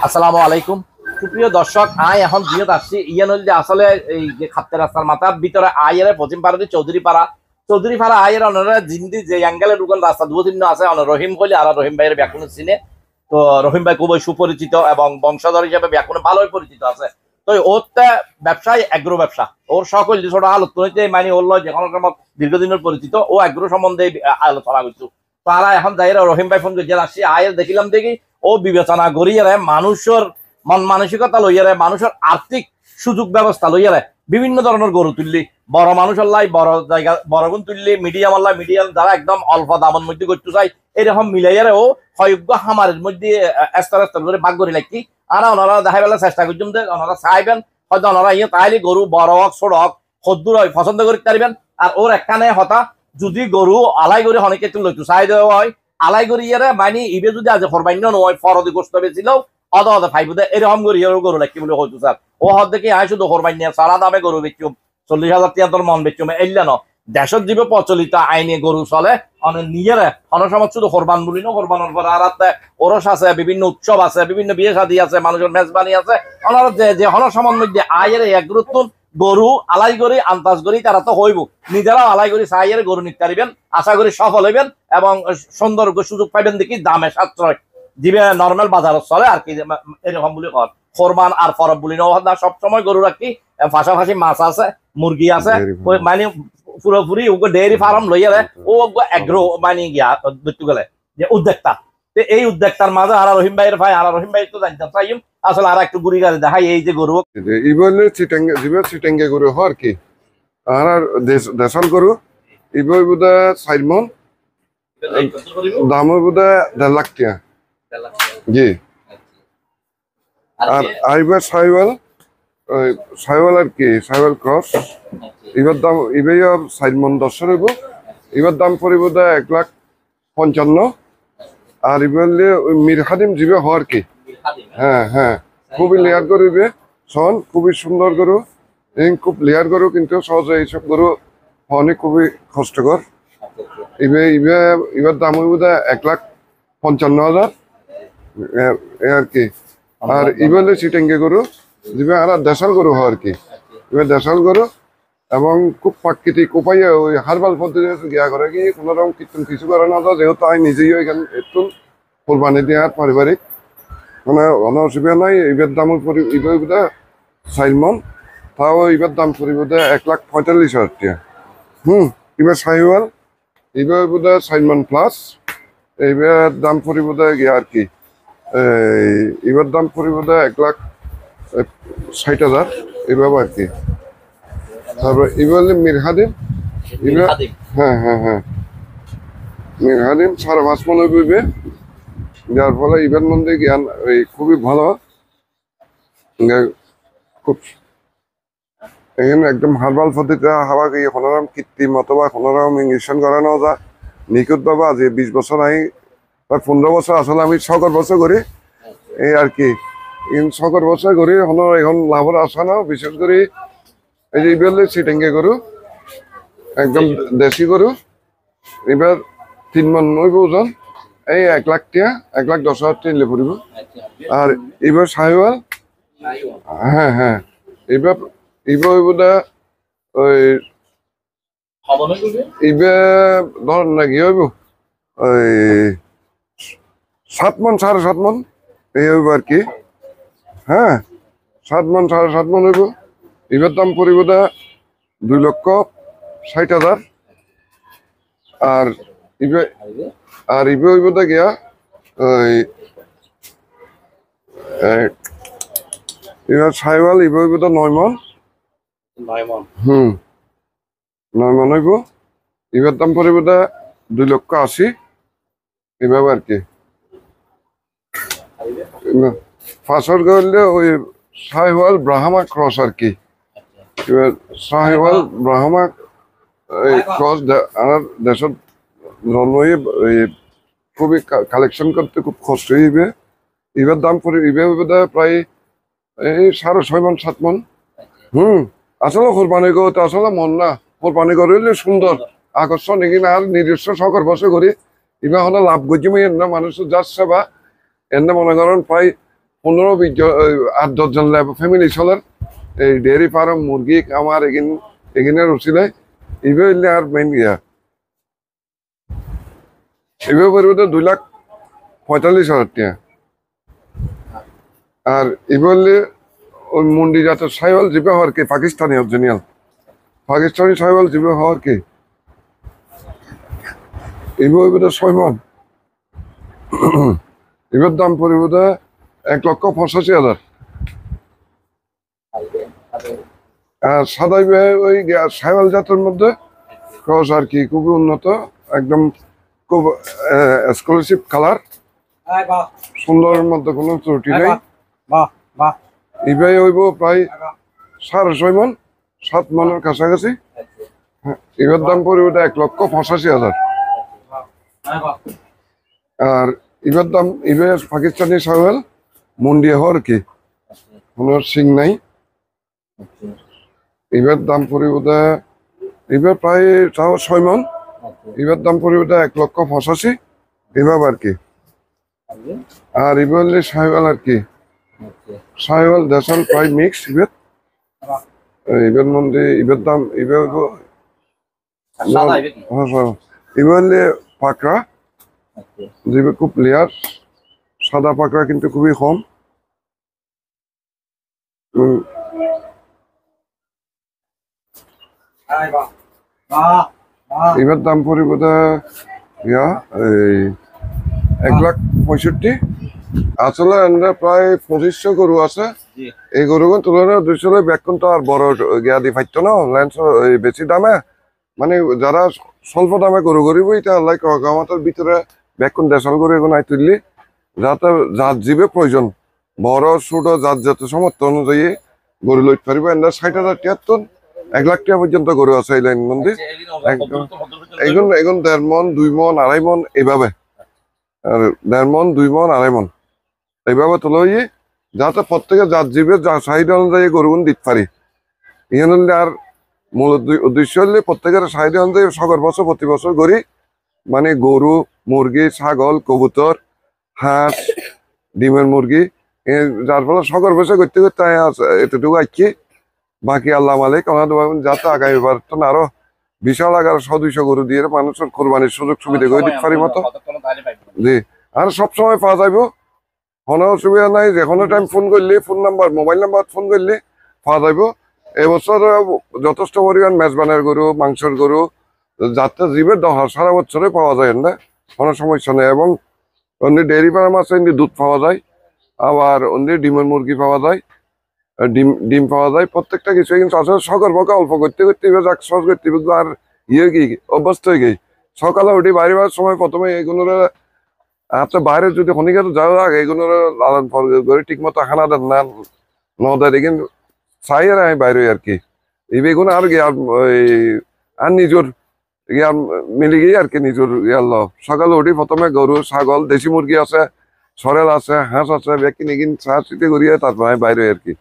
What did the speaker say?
আসসালামু আলাইকুম সুপ্রিয় দর্শক এখন জিয়ত আসছি ইয়ান হল যে আসলে এই যে খাদ্য রাস্তার মাথার ভিতরে আয়ের পশ্চিম পাড়া চৌধুরী পাড়া আয়ের অনরা জিন্দি যে অ্যাঙ্গেলে ঢুকান রাস্তা দুদিন আছে অন রহিম কলি আর রহিম ভাইয়ের ব্যাকুন চিনে। তো রহিম ভাই খুবই সুপরিচিত এবং বংশধর হিসেবে ব্যাকুনে ভালোই পরিচিত আছে। তো ওরটা ব্যবসায় এগ্রো ব্যবসা ওর সকল যে ছোট আলোচনা হয়েছে মানে ওর যে কোনো দীর্ঘদিনের পরিচিত ও এগ্রো সম্বন্ধে আলোচনা করছো। তারা এখন যাই রহিম ভাই ফোন করছে আসছি আয়ের দেখিলাম দেখি ও বিবেচনা করিয়ারে মানুষের মন মানসিকতা লইয়ারে মানুষের আর্থিক সুযোগ ব্যবস্থা লইয়ারে বিভিন্ন ধরনের গরু তুললি বড় মানুষের লাই বড় জায়গা বড় গুণ তুললি মিডিয়াম আল্লাহ মিডিয়াম যারা একদম অল্প দামের মধ্যে করতে চাই এরকম মিলাইয়ারে ও হয়জ্ঞ হামারের মধ্যে স্তর স্তর করে ভাগ করি লাগি আর ওনারা দেখা বেলা চেষ্টা করছেন যে ওনারা চাইবেন হয়তো ওনারা ইয়ে তাইলে গরু বড় হোক ছোট হোক খদ্দুর হয় পছন্দ করতে পারবেন। আর ওর একখানে হতা যদি গরু আলাই করে অনেকে লইতো চাই দেওয়া হয় আলাই করি ইয়ারে মানে ইবে যদি আজ ফরবাইন্য নয় ফরদি গোস্ত বেছিল অদ অদ ফাইবুদে এরকম করি গরু লাগি বলে হইতো স্যার ও হদ দেখে আয় শুধু ফরবাইন্য সারা দামে গরু বেচুম 40,000 মন বেচুম এল্লা ন দেশের জীবে প্রচলিত আইনে গরু চলে নিজেরা অনসমত শুধু কোরবান বলি না কোরবানের পর আর ওরস আছে বিভিন্ন উৎসব আছে বিভিন্ন বিয়ে শাদী আছে মানুষের মেজবানি আছে ওনার যে হনসমার মধ্যে আয়ের এক গুরুত্ব গরু আলাই করি আন্তাজ করি তারা তো হইব নিজেরাও আলাই করি চাইয়ের গরু নিতে পারিবেন আশা করি সফল হইবেন এবং সুন্দর সুযোগ পাইবেন দেখি দামে সাশ্রয় জিবে নর্মাল বাজার চলে আর কি এরকম বলি কর কোরবান আর ফরব বলি না সবসময় গরু রাখি পাশাপাশি মাছ আছে মুরগি আছে মানে পুরোপুরি ডেয়ারি ফার্ম লইয়া ও এগ্রো মানে গিয়া ধরতে গেলে যে উদ্যোক্তা এই উদ্যোক্তার মাঝে আর রহিম ভাইয়ের ভাই আর রহিম ভাই তো জানতে চাই আসলে আর একটু গুড়ি গাড়ি দেখাই এই যে গরু ইবলে চিটাঙ্গে গরু হর কি আর দেশাল গরু ইবই বুদা 4 মন দাম বুদা 1.5 লাখ টাকা জি। আর আইবার সাইওয়াল আর কি সাইওয়াল ক্রস এবার দাম ইবে 4 মন 10 হইব এবার দাম পড়িব 1,55,000 আর ইবলে মির খাদিম জিবে হর কি হ্যাঁ হ্যাঁ খুবই লেয়ার করিবে সন খুবই সুন্দর গরু খুব লেয়ার গরু কিন্তু সহজে এইসব গরু অনেক খুবই কষ্টকর এবার দাম হইব 1,55,000 আর কি। আর ইবলে চিটেঙ্গে গরু দিবে আর দেশাল গরু হয় আর কি এবার দেশাল গরু এবং খুব প্রাকৃতিক উপায়ে ওই হার্বাল পদ্ধতিতে গিয়া করে কি কোনো রকম কিছু করে না যেহেতু আমি নিজেই এখানে একটু কোরবানি দিয়ে আর পারিবারিক মানে কোনো অসুবিধা নাই ইবের দাম ইবের বোধ 4 মন তাও ইবের দাম পড়িব 1,45,000 টাকা এবার সাহিওয়াল ইবের বোধ 4 মন প্লাস এইবার দাম পড়িব গিয়া আর কি এবার দাম পড়িব 1,60,000 এইভাবে আর কি। তারপর এবার মির খাদিম হ্যাঁ হ্যাঁ হ্যাঁ মির খাদিম 5.5 মন হইবে যার ফলে ইভেন্ট মধ্যে জ্ঞান খুবই ভালো খুব এখানে একদম হার্বাল পদ্ধতিতে হাওয়া গিয়ে কোনোরকম কৃত্রিম অথবা কোনোরকম ইঞ্জেকশন করানো যা নিখুঁত বাবা যে 20 বছর আই বা 15 বছর আসলে আমি 6 বছর করি এই আর কি 6 বছর করি এখন লাভের আশা না বিশেষ করে এই যে ইবেলে চিটেঙ্গে গরু একদম দেশি গরু এবার 3 মন নইব ওজন এই 1 লাখ টাকা 1,10,000 টাকা নিলে পড়িব। আর এবার সাহিওয়াল হ্যাঁ হ্যাঁ এবার বোধ ওই এবার ধর নাকি হইব ওই 7 মন 7.5 মন এই হইব আর কি হ্যাঁ 7 মন 7.5 মন হইব এবার দাম পড়িব 2,60,000 আর ইবে হইব গিয়া ওই এবার সাইওয়াল ইবে হইব 9 মন 9 মন হইব এবার দাম পড়িব 2,80,000 এভাবে আর কি। ফাঁসর করলে ওই সাইওয়াল ব্রাহ্মা ক্রস আর কি এবার সাইওয়াল ব্রাহ্মা ক্রস আমার দেশের খুবই কালেকশন করতে খুব কষ্ট হইবে এবার দাম পড়ে ইবে প্রায় এই 6.5 মন 7 মন আসলে কোরবানি করতে আসলে মন না কোরবানি করলে সুন্দর আকর্ষণ এখানে আর নিজস্ব শখের বসে করি এবার হলো লাভ করছি না মানুষের যাচ্ছে বা এনে মনে করেন প্রায় 15-20 জন 8-10 জন ফ্যামিলি চলার এই ডেয়ারি ফার্ম মুরগি আমার এখানে রসিলে এইভাবে হইলে আর মেইন ইয়া এইভাবে পরিবর্তে 2,45,000 টাকা। আর এইভাবে ওই মুন্ডি জাতের সাইওয়াল জিবে হওয়ার কি পাকিস্তানি অরিজিনাল পাকিস্তানি সাইওয়াল জিবে হওয়ার কি এইভাবে 6 মণ। এবার দাম পরিবর্তে 1,85,000। আর সাদা ওই সাইওয়াল জাতের মধ্যে ক্রস আর কি খুবই উন্নত, একদম খুব এক্সক্লুসিভ কালার, সুন্দরের মধ্যে কোনো ত্রুটি নেই। এবার হইব প্রায় 6.5 মণ, 7 মণের কাছাকাছি। এবার দাম পরিবর্তে 1,85,000। আর এবার দাম এবার পাকিস্তানি সাইওয়াল মুন্ডি হওয়ার কি কোনো সিং নাই। এবার দাম পরিবর্তে এবার প্রায় 6 মণ। এবার দাম পরিবর্তে 1,85,000 এবার আর কি। আর এবার হলে সাইওয়াল আর কি সাইওয়াল দেশাল প্রায় মিক্স। এবার মধ্যে এবার দাম এবার এবার হলে পাকড়া যেগুলো খুব লেয়ার, সাদা পাকড়া কিন্তু খুবই কম। এবার দাম পরিবর্তে ইয়া এই 1,65,000। আসলে আমরা প্রায় 2500 গরু আছে। এই গরুগুলো তুলনায় 200 ব্যাকুন তো আর বড় গিয়া দি ফাইতো না ল্যান্স বেশি দামে, মানে যারা স্বল্প দামে গরু গরিব এটা লাইক আমাদের ভিতরে ব্যাকুন দেশাল গরু এগুলো নাই তুললি যাতে জাত জীবে প্রয়োজন বড় ছোট জাত জাত সমর্থ অনুযায়ী গরু লইতে পারিব। এন্ড 60,000 টাকা 1 লাখ টাকা পর্যন্ত গরু আছে এই লাইন মধ্যে। এগুন 1.5 মণ 2 মণ 2.5 মণ এইভাবে, আর 1.5 মণ 2 মণ 2.5 মণ এইভাবে তোলা হইয়ে যাতে প্রত্যেকে জাত জীবের চাহিদা অনুযায়ী গরুগুন দিতে পারি। ইয়ে হলে আর মূল উদ্দেশ্য হলে প্রত্যেকের চাহিদা অনুযায়ী সকল বছর প্রতি বছর করি, মানে গরু মুরগি ছাগল কবুতর হাঁস ডিমের মুরগি যার ফলে সকল বছর করতে করতে এতটুকু আঁকি বাকি আল্লাহ মালিক আমাদের যাতে আগামীবার তো আরো বিশাল আগার 100-200 গরু দিয়ে মানুষের কোরবানির সুযোগ সুবিধা করে দিতে পারি মতো। জি আর সবসময় পাওয়া যাইব, কোনো অসুবিধা নাই। যে কোনো টাইম ফোন করলে phone number mobile number phone করলে পাওয়া যাইব। এবছর যথেষ্ট পরিমাণ মেজবানের গরু মাংসের গরু যাতে জীবের দহা সারা বছরে পাওয়া যায় না, কোনো সমস্যা নেই। এবং অন্য ডেয়ারি ফার্ম আছে দুধ পাওয়া যায়, আবার অন্য ডিমের মুরগি পাওয়া যায়, ডিম পাওয়া যায়, প্রত্যেকটা কিছু কিন্তু আসলে সকল পক্ষে অল্প করতে করতে যাক সহজ করতে আর ইয়ে কি অভ্যস্ত হয়ে গেই। সকালে উঠি বাইরে যাওয়ার সময় প্রথমে এগুলোর আপনার বাইরে যদি খনিকাতে যাওয়া যাক এগুলোর লালন পালন করে ঠিক মতো খানা দেন না নদারে কিন্তু চাই আর আমি বাইরে আর কি এই বেগুন আর কি আর নিজের ইয়ার মিলে গিয়ে আর কি নিজের ইয়ার লভ। সকালে উঠি প্রথমে গরু ছাগল দেশি মুরগি আছে সরেল আছে হাঁস আছে ব্যক্তি নিয়ে চা চিতে করিয়ে তারপর আমি বাইরে আর কি।